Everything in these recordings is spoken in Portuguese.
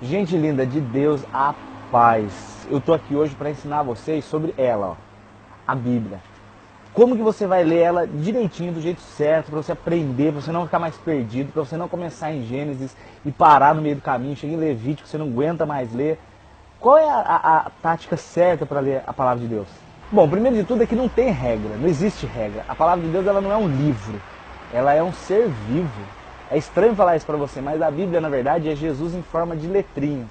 Gente linda de Deus, a paz. Eu tô aqui hoje para ensinar vocês sobre ela, ó, a Bíblia. Como que você vai ler ela direitinho, do jeito certo, para você aprender, para você não ficar mais perdido, para você não começar em Gênesis e parar no meio do caminho, chega em Levítico, você não aguenta mais ler. Qual é a tática certa para ler a palavra de Deus? Bom, primeiro de tudo é que não tem regra, não existe regra. A palavra de Deus ela não é um livro, ela é um ser vivo. É estranho falar isso para você, mas a Bíblia, na verdade, é Jesus em forma de letrinhas.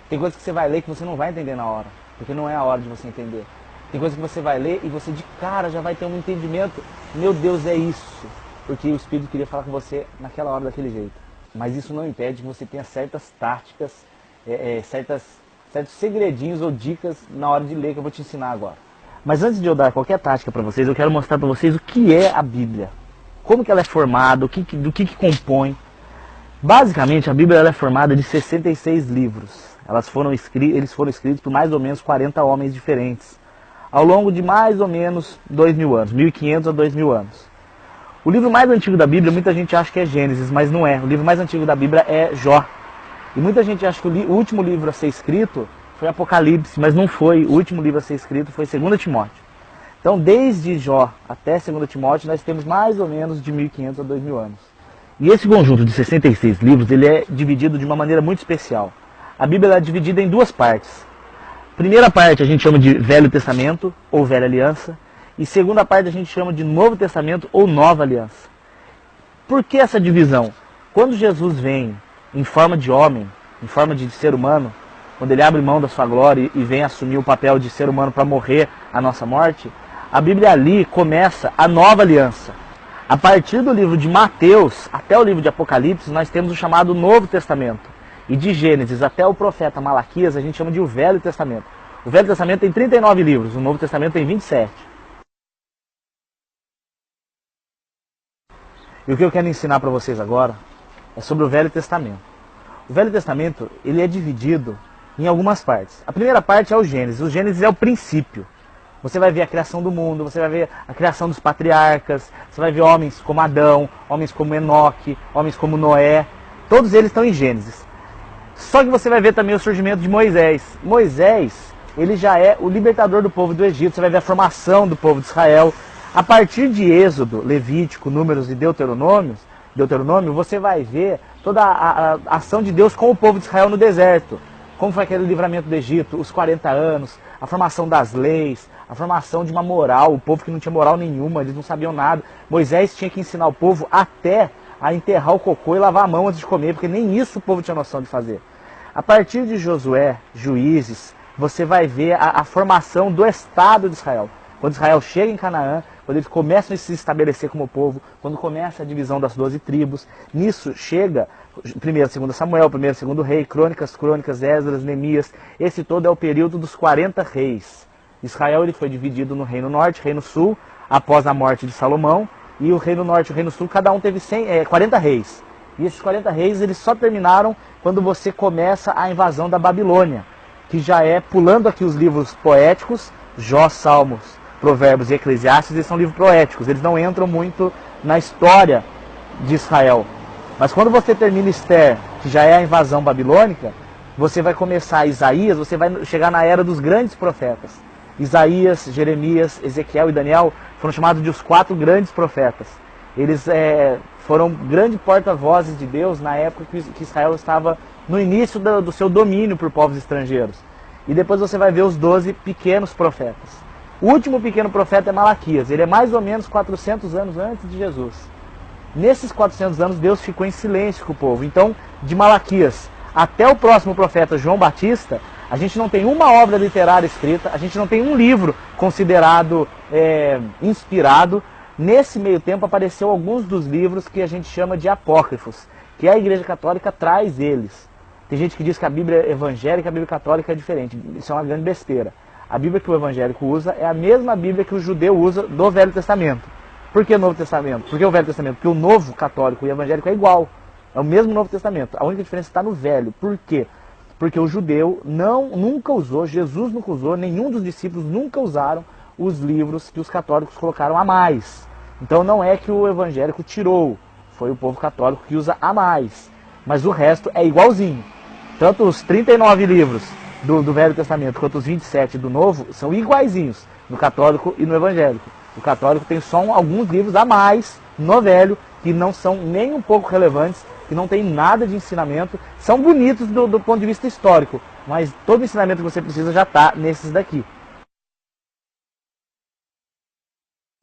Tem coisas que você vai ler que você não vai entender na hora, porque não é a hora de você entender. Tem coisas que você vai ler e você de cara já vai ter um entendimento. Meu Deus, é isso. Porque o Espírito queria falar com você naquela hora, daquele jeito. Mas isso não impede que você tenha certas táticas, certos segredinhos ou dicas na hora de ler que eu vou te ensinar agora. Mas antes de eu dar qualquer tática para vocês, eu quero mostrar para vocês o que é a Bíblia. Como que ela é formada, do que compõe. Basicamente, a Bíblia ela é formada de 66 livros. Eles foram escritos por mais ou menos 40 homens diferentes, ao longo de mais ou menos 2.000 anos, 1.500 a 2.000 anos. O livro mais antigo da Bíblia, muita gente acha que é Gênesis, mas não é. O livro mais antigo da Bíblia é Jó. E muita gente acha que o último livro a ser escrito foi Apocalipse, mas não foi. O último livro a ser escrito foi 2 Timóteo. Então, desde Jó até 2 Timóteo, nós temos mais ou menos de 1.500 a 2.000 anos. E esse conjunto de 66 livros, ele é dividido de uma maneira muito especial. A Bíblia é dividida em duas partes. Primeira parte a gente chama de Velho Testamento, ou Velha Aliança. E segunda parte a gente chama de Novo Testamento, ou Nova Aliança. Por que essa divisão? Quando Jesus vem em forma de homem, em forma de ser humano, quando ele abre mão da sua glória e vem assumir o papel de ser humano para morrer a nossa morte, a Bíblia ali começa a nova aliança. A partir do livro de Mateus até o livro de Apocalipse, nós temos o chamado Novo Testamento. E de Gênesis até o profeta Malaquias, a gente chama de o Velho Testamento. O Velho Testamento tem 39 livros, o Novo Testamento tem 27. E o que eu quero ensinar para vocês agora é sobre o Velho Testamento. O Velho Testamento ele é dividido em algumas partes. A primeira parte é o Gênesis. O Gênesis é o princípio. Você vai ver a criação do mundo, você vai ver a criação dos patriarcas, você vai ver homens como Adão, homens como Enoque, homens como Noé. Todos eles estão em Gênesis. Só que você vai ver também o surgimento de Moisés. Moisés, ele já é o libertador do povo do Egito. Você vai ver a formação do povo de Israel. A partir de Êxodo, Levítico, Números e Deuteronômio, você vai ver toda a ação de Deus com o povo de Israel no deserto. Como foi aquele livramento do Egito, os 40 anos, a formação das leis, a formação de uma moral, o povo que não tinha moral nenhuma, eles não sabiam nada. Moisés tinha que ensinar o povo até a enterrar o cocô e lavar a mão antes de comer, porque nem isso o povo tinha noção de fazer. A partir de Josué, Juízes, você vai ver a formação do Estado de Israel. Quando Israel chega em Canaã, quando eles começam a se estabelecer como povo, quando começa a divisão das 12 tribos, nisso chega 1º e 2 Samuel, 1º e 2 Rei, Crônicas, Esdras, Neemias. Esse todo é o período dos 40 reis. Israel ele foi dividido no Reino Norte, Reino Sul, após a morte de Salomão, e o Reino Norte e o Reino Sul, cada um teve 40 reis. E esses 40 reis eles só terminaram quando você começa a invasão da Babilônia, que já é, pulando aqui os livros poéticos, Jó, Salmos, Provérbios e Eclesiastes, eles são livros poéticos, eles não entram muito na história de Israel. Mas quando você termina Esther, que já é a invasão babilônica, você vai começar Isaías, você vai chegar na era dos grandes profetas. Isaías, Jeremias, Ezequiel e Daniel foram chamados de os 4 grandes profetas. Eles foram grandes porta-vozes de Deus na época que Israel estava no início do seu domínio por povos estrangeiros. E depois você vai ver os 12 pequenos profetas. O último pequeno profeta é Malaquias, ele é mais ou menos 400 anos antes de Jesus. Nesses 400 anos Deus ficou em silêncio com o povo. Então, de Malaquias até o próximo profeta João Batista, a gente não tem uma obra literária escrita, a gente não tem um livro considerado inspirado. Nesse meio tempo apareceu alguns dos livros que a gente chama de apócrifos, que a Igreja Católica traz eles. Tem gente que diz que a Bíblia evangélica e a Bíblia católica é diferente. Isso é uma grande besteira. A Bíblia que o evangélico usa é a mesma Bíblia que o judeu usa do Velho Testamento. Por que Novo Testamento? Por que o Velho Testamento? Porque o novo católico e evangélico é igual. É o mesmo Novo Testamento. A única diferença está no Velho. Por quê? Porque o judeu nunca usou, Jesus nunca usou, nenhum dos discípulos nunca usaram os livros que os católicos colocaram a mais. Então não é que o evangélico tirou, foi o povo católico que usa a mais. Mas o resto é igualzinho. tanto os 39 livros do Velho Testamento quanto os 27 do Novo são iguaizinhos no católico e no evangélico. O católico tem só alguns livros a mais no Velho que não são nem um pouco relevantes, que não tem nada de ensinamento, são bonitos do ponto de vista histórico, mas todo o ensinamento que você precisa já está nesses daqui.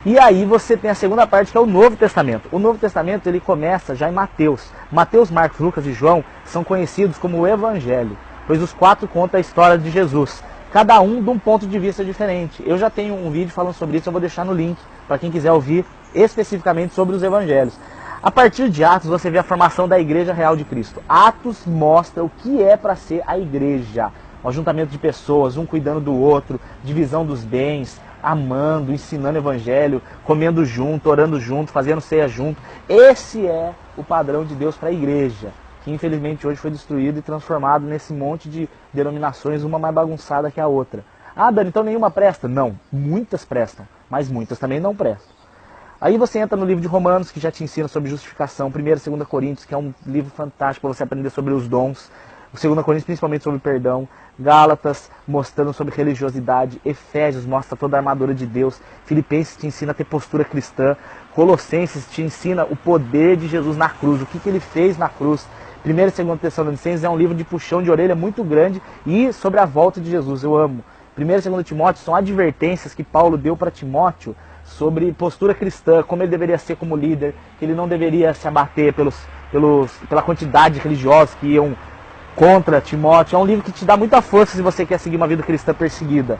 E aí você tem a segunda parte, que é o Novo Testamento. O Novo Testamento ele começa já em Mateus. Mateus, Marcos, Lucas e João são conhecidos como o Evangelho, pois os 4 contam a história de Jesus, cada um de um ponto de vista diferente. Eu já tenho um vídeo falando sobre isso, eu vou deixar no link para quem quiser ouvir especificamente sobre os Evangelhos. A partir de Atos você vê a formação da Igreja Real de Cristo. Atos mostra o que é para ser a igreja. O ajuntamento de pessoas, um cuidando do outro, divisão dos bens, amando, ensinando o evangelho, comendo junto, orando junto, fazendo ceia junto. Esse é o padrão de Deus para a igreja, que infelizmente hoje foi destruído e transformado nesse monte de denominações, uma mais bagunçada que a outra. Ah, Dani, então nenhuma presta? Não, muitas prestam, mas muitas também não prestam. Aí você entra no livro de Romanos, que já te ensina sobre justificação, 1ª e 2ª Coríntios, que é um livro fantástico para você aprender sobre os dons, o 2ª Coríntios principalmente sobre perdão, Gálatas mostrando sobre religiosidade, Efésios mostra toda a armadura de Deus, Filipenses te ensina a ter postura cristã, Colossenses te ensina o poder de Jesus na cruz, o que ele fez na cruz. 1ª e 2ª Tessalonicenses é um livro de puxão de orelha muito grande e sobre a volta de Jesus, eu amo. 1ª e 2ª Timóteo são advertências que Paulo deu para Timóteo sobre postura cristã, como ele deveria ser como líder, que ele não deveria se abater pela quantidade de religiosos que iam contra Timóteo. É um livro que te dá muita força se você quer seguir uma vida cristã perseguida.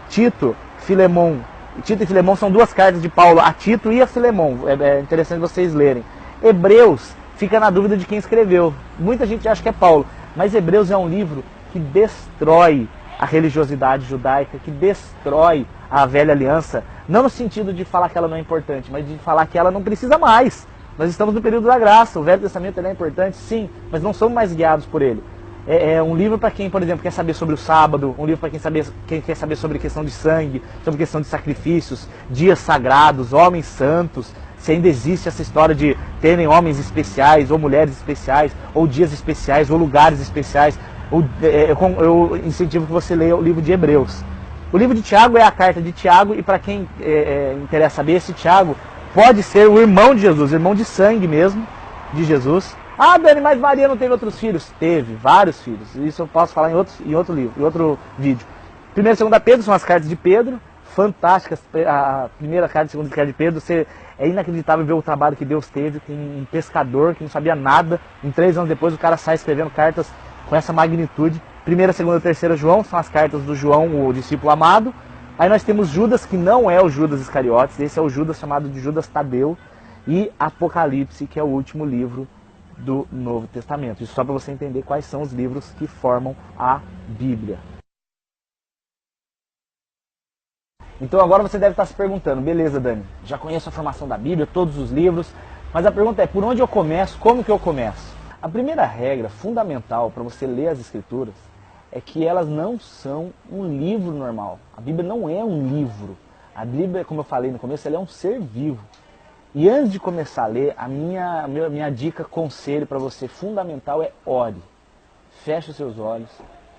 Tito e Filemão são 2 cartas de Paulo, a Tito e a Filemão. É interessante vocês lerem. Hebreus fica na dúvida de quem escreveu. Muita gente acha que é Paulo, mas Hebreus é um livro que destrói a religiosidade judaica, que destrói a velha aliança, não no sentido de falar que ela não é importante, mas de falar que ela não precisa mais. Nós estamos no período da graça, o Velho Testamento é importante, sim, mas não somos mais guiados por ele. É um livro para quem, por exemplo, quer saber sobre o sábado, um livro para quem quer saber sobre questão de sangue, sobre questão de sacrifícios, dias sagrados, homens santos, se ainda existe essa história de terem homens especiais, ou mulheres especiais, ou dias especiais, ou lugares especiais. Eu incentivo que você leia o livro de Hebreus. O livro de Tiago é a carta de Tiago, e para quem interessa saber, esse Tiago pode ser o irmão de Jesus, irmão de sangue mesmo, de Jesus. Ah, Dani, mas Maria não teve outros filhos? Teve, vários filhos. Isso eu posso falar em outro livro, em outro vídeo. 1ª e 2ª Pedro são as cartas de Pedro, fantásticas. A primeira carta e a 2ª carta de Pedro, é inacreditável ver o trabalho que Deus teve com um pescador que não sabia nada. Em 3 anos depois o cara sai escrevendo cartas com essa magnitude. 1ª, 2ª e 3ª João são as cartas do João, o discípulo amado. Aí nós temos Judas, que não é o Judas Iscariotes, esse é o Judas chamado de Judas Tadeu. E Apocalipse, que é o último livro do Novo Testamento. Isso só para você entender quais são os livros que formam a Bíblia. Então agora você deve estar se perguntando, beleza, Dani, já conheço a formação da Bíblia, todos os livros, mas a pergunta é, por onde eu começo, como que eu começo? A primeira regra fundamental para você ler as Escrituras é que elas não são um livro normal. A Bíblia não é um livro. A Bíblia, como eu falei no começo, ela é um ser vivo. E antes de começar a ler, a minha dica, conselho para você fundamental é ore. Feche os seus olhos,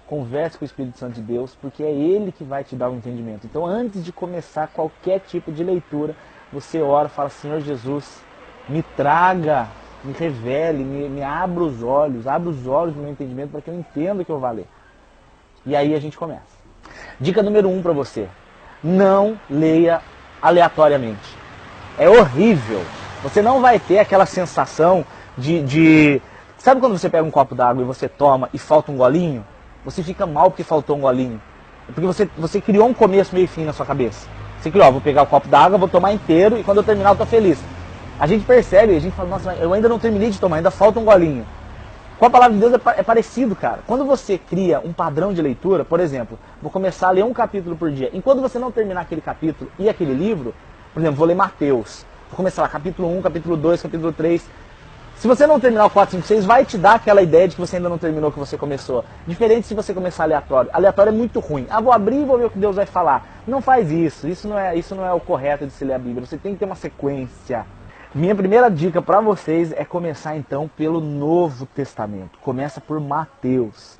converse com o Espírito Santo de Deus, porque é Ele que vai te dar o entendimento. Então antes de começar qualquer tipo de leitura, você ora, fala, Senhor Jesus, me traga, me revele, me abra os olhos do meu entendimento para que eu entenda o que eu vou ler. E aí a gente começa. Dica número 1 para você, não leia aleatoriamente. É horrível. Você não vai ter aquela sensação de... Sabe quando você pega um copo d'água e você toma e falta um golinho? Você fica mal porque faltou um golinho. É porque você criou um começo, meio e fim na sua cabeça. Você criou, vou pegar o copo d'água, vou tomar inteiro e quando eu terminar eu tô feliz. A gente percebe, a gente fala, nossa, eu ainda não terminei de tomar, ainda falta um golinho. Com a palavra de Deus é parecido, cara. Quando você cria um padrão de leitura, por exemplo, vou começar a ler um capítulo por dia. Enquanto você não terminar aquele capítulo e aquele livro, por exemplo, vou ler Mateus. Vou começar lá, capítulo 1, capítulo 2, capítulo 3. Se você não terminar o 4, 5, 6, vai te dar aquela ideia de que você ainda não terminou o que você começou. Diferente se você começar aleatório. Aleatório é muito ruim. Ah, vou abrir e vou ver o que Deus vai falar. Não faz isso. Isso não é o correto de se ler a Bíblia. Você tem que ter uma sequência. Minha primeira dica para vocês é começar então pelo Novo Testamento. Começa por Mateus.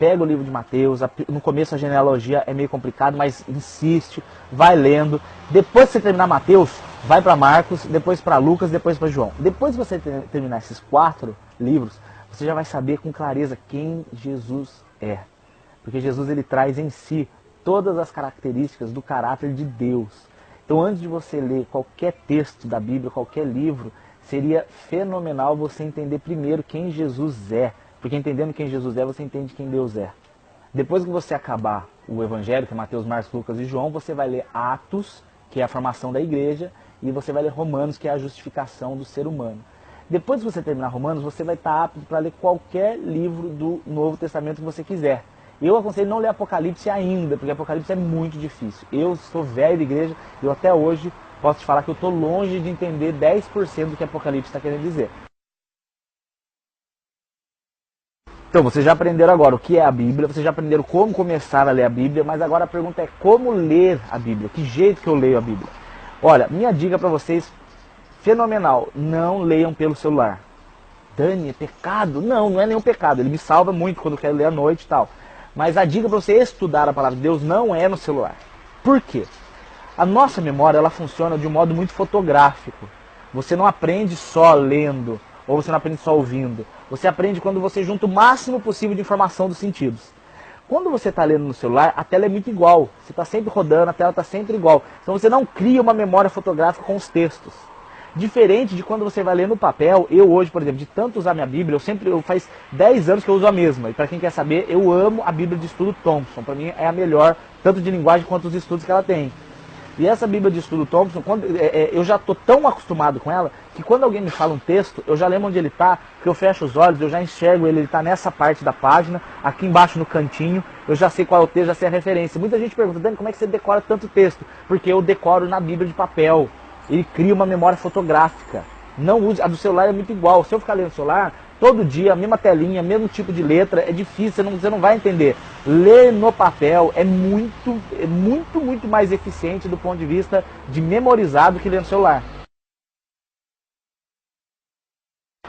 pega o livro de Mateus, no começo a genealogia é meio complicado, mas insiste, vai lendo. Depois que você terminar Mateus, vai para Marcos, depois para Lucas, depois para João. Depois que você terminar esses 4 livros, você já vai saber com clareza quem Jesus é. Porque Jesus ele traz em si todas as características do caráter de Deus. Então antes de você ler qualquer texto da Bíblia, qualquer livro, seria fenomenal você entender primeiro quem Jesus é. Porque entendendo quem Jesus é, você entende quem Deus é. Depois que você acabar o Evangelho, que é Mateus, Marcos, Lucas e João, você vai ler Atos, que é a formação da igreja, e você vai ler Romanos, que é a justificação do ser humano. Depois que você terminar Romanos, você vai estar apto para ler qualquer livro do Novo Testamento que você quiser. Eu aconselho não ler Apocalipse ainda, porque Apocalipse é muito difícil. Eu sou velho de igreja e eu até hoje posso te falar que eu estou longe de entender 10% do que Apocalipse está querendo dizer. Então, vocês já aprenderam agora o que é a Bíblia, vocês já aprenderam como começar a ler a Bíblia, mas agora a pergunta é como ler a Bíblia, que jeito que eu leio a Bíblia. Olha, minha dica para vocês, fenomenal, não leiam pelo celular. Dani, é pecado? Não, não é nenhum pecado, ele me salva muito quando eu quero ler à noite e tal. Mas a dica para você estudar a palavra de Deus não é no celular. Por quê? A nossa memória ela funciona de um modo muito fotográfico. Você não aprende só lendo, ou você não aprende só ouvindo. Você aprende quando você junta o máximo possível de informação dos sentidos. Quando você está lendo no celular, a tela é muito igual. Você está sempre rodando, a tela está sempre igual. Então você não cria uma memória fotográfica com os textos. Diferente de quando você vai ler no papel. Eu hoje, por exemplo, de tanto usar minha Bíblia, faz 10 anos que eu uso a mesma. E para quem quer saber, eu amo a Bíblia de Estudo Thompson. Para mim é a melhor, tanto de linguagem quanto os estudos que ela tem. E essa Bíblia de Estudo Thompson, eu já estou tão acostumado com ela, que quando alguém me fala um texto, eu já lembro onde ele está, que eu fecho os olhos, eu já enxergo ele está nessa parte da página, aqui embaixo no cantinho, eu já sei qual é o texto, já sei a referência. Muita gente pergunta, Dani, como é que você decora tanto texto? Porque eu decoro na Bíblia de papel. Ele cria uma memória fotográfica. Não use, a do celular é muito igual. Se eu ficar lendo no celular, todo dia, a mesma telinha, mesmo tipo de letra, é difícil, você não vai entender. Ler no papel é muito mais eficiente do ponto de vista de memorizar do que ler no celular.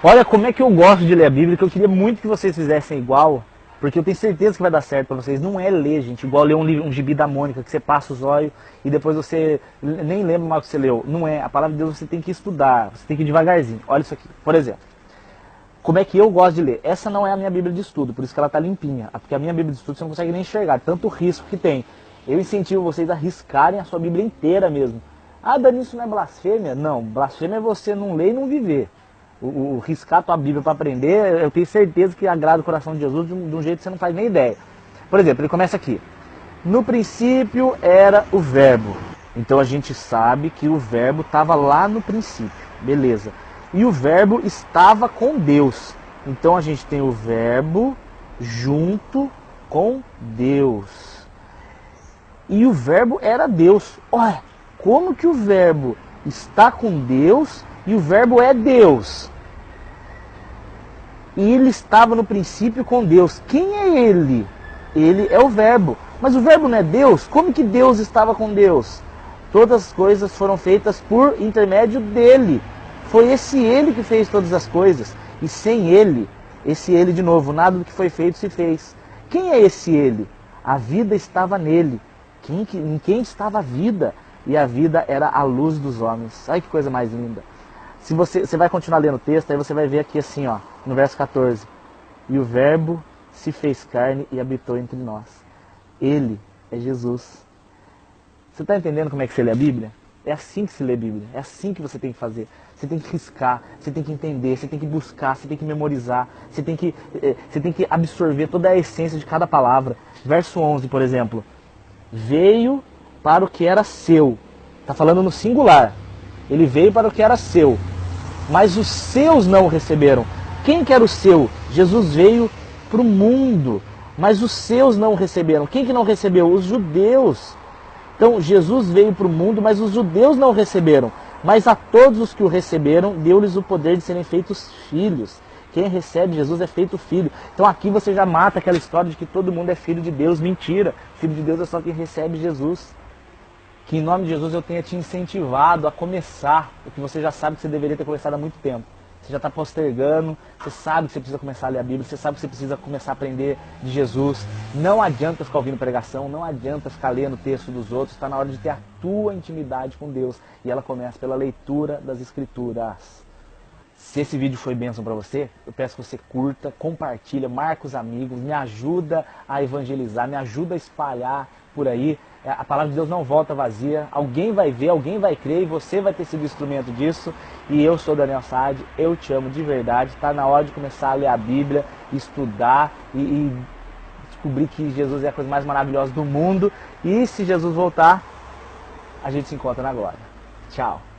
Olha como é que eu gosto de ler a Bíblia, que eu queria muito que vocês fizessem igual, porque eu tenho certeza que vai dar certo para vocês. Não é ler, gente, igual ler um gibi da Mônica, que você passa os olhos e depois você nem lembra mais o que você leu. Não é. A palavra de Deus você tem que estudar, você tem que ir devagarzinho. Olha isso aqui, por exemplo. Como é que eu gosto de ler? Essa não é a minha Bíblia de estudo, por isso que ela está limpinha. Porque a minha Bíblia de estudo você não consegue nem enxergar, tanto risco que tem. Eu incentivo vocês a riscarem a sua Bíblia inteira mesmo. Ah, Dani, isso não é blasfêmia? Não, blasfêmia é você não ler e não viver. O riscar a tua Bíblia para aprender, eu tenho certeza que agrada o coração de Jesus de um jeito que você não faz nem ideia. Por exemplo, ele começa aqui. No princípio era o verbo. Então a gente sabe que o verbo estava lá no princípio. Beleza. E o verbo estava com Deus. Então a gente tem o verbo junto com Deus. E o verbo era Deus. Olha, como que o verbo está com Deus e o verbo é Deus? E ele estava no princípio com Deus. Quem é ele? Ele é o verbo. Mas o verbo não é Deus? Como que Deus estava com Deus? Todas as coisas foram feitas por intermédio dele. Foi esse ele que fez todas as coisas. E sem ele, esse ele de novo, nada do que foi feito se fez. Quem é esse ele? A vida estava nele. Em quem estava a vida? E a vida era a luz dos homens. Ai que coisa mais linda. Se você vai continuar lendo o texto, aí você vai ver aqui assim, ó, no verso 14. E o verbo se fez carne e habitou entre nós. Ele é Jesus. Você está entendendo como é que você lê a Bíblia? É assim que se lê a Bíblia. É assim que você tem que fazer. Você tem que riscar, você tem que entender, você tem que buscar, você tem que memorizar, você tem que absorver toda a essência de cada palavra. Verso 11, por exemplo. Veio para o que era seu. Está falando no singular. Ele veio para o que era seu. Mas os seus não o receberam. Quem que era o seu? Jesus veio para o mundo. Mas os seus não o receberam. Quem que não recebeu? Os judeus. Então Jesus veio para o mundo, mas os judeus não o receberam. Mas a todos os que o receberam, deu-lhes o poder de serem feitos filhos. Quem recebe Jesus é feito filho. Então aqui você já mata aquela história de que todo mundo é filho de Deus. Mentira. Filho de Deus é só quem recebe Jesus. Que em nome de Jesus eu tenha te incentivado a começar o que você já sabe que você deveria ter começado há muito tempo. você já está postergando, você sabe que você precisa começar a ler a Bíblia, você sabe que você precisa começar a aprender de Jesus. Não adianta ficar ouvindo pregação, não adianta ficar lendo o texto dos outros, está na hora de ter a tua intimidade com Deus. E ela começa pela leitura das Escrituras. Se esse vídeo foi bênção para você, eu peço que você curta, compartilha, marca os amigos, me ajuda a evangelizar, me ajuda a espalhar por aí. A palavra de Deus não volta vazia, alguém vai ver, alguém vai crer e você vai ter sido instrumento disso. E eu sou Daniel Saad, eu te amo de verdade, está na hora de começar a ler a Bíblia, estudar e descobrir que Jesus é a coisa mais maravilhosa do mundo. E se Jesus voltar, a gente se encontra na glória. Tchau!